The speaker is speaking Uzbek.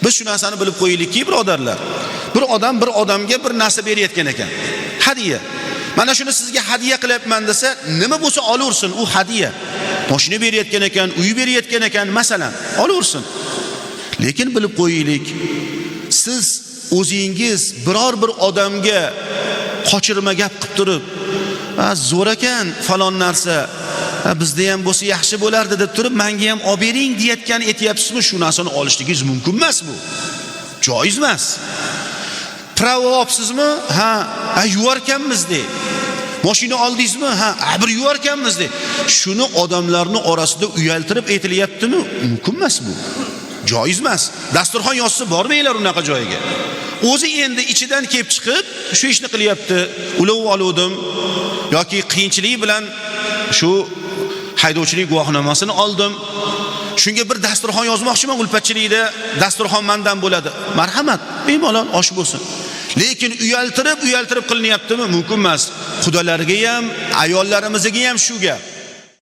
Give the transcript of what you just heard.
Biz shu narsani bilib qo'yaylikki, birodarlar. Bir odamga bir narsa berayotgan ekan. Hadiya. Mana shuni sizga hadiya qilyapman desa, nima bo'lsa olaversin, u hadiya. Mashina berayotgan ekan, uy berayotgan ekan, masalan, olaversin. Lekin bilib qo'yaylik, siz o'zingiz biror bir odamga qochirma gap qilib turib, zo'r ekan falon narsa, bizda ham bo'lsa yaxshi bo'lardi deb turib, menga ham olib bering deyotgan aytayapsizmi? Shu narsani olishligingiz mumkin emas bu. Joiz emas. Pravo olibsizmi? Ha, yuvarkanmiz de. Mashina oldingizmi? Ha, bir yuvarkanmiz de. Shuni odamlarning orasida uyaltirib aytilyaptimi? Mumkin emas bu. Joiz emas. Dasturxon yozsa bormaylar unaqa joyga. O'zi endi ichidan kelib chiqib, shu ishni qilyapti. Ulov oldim yoki qiyinchilik bilan shu haydovchilik guvohnomasini oldim. Shunga bir dasturxon yozmoqchiman, ulpatchilikda dasturxon mendan bo'ladi. Marhamat, bemalol osh bo'lsin. Lekin uyaltirib qilinyaptimi? Mumkin emas. Xudolarga ham, ayollarimizga ham shu gap.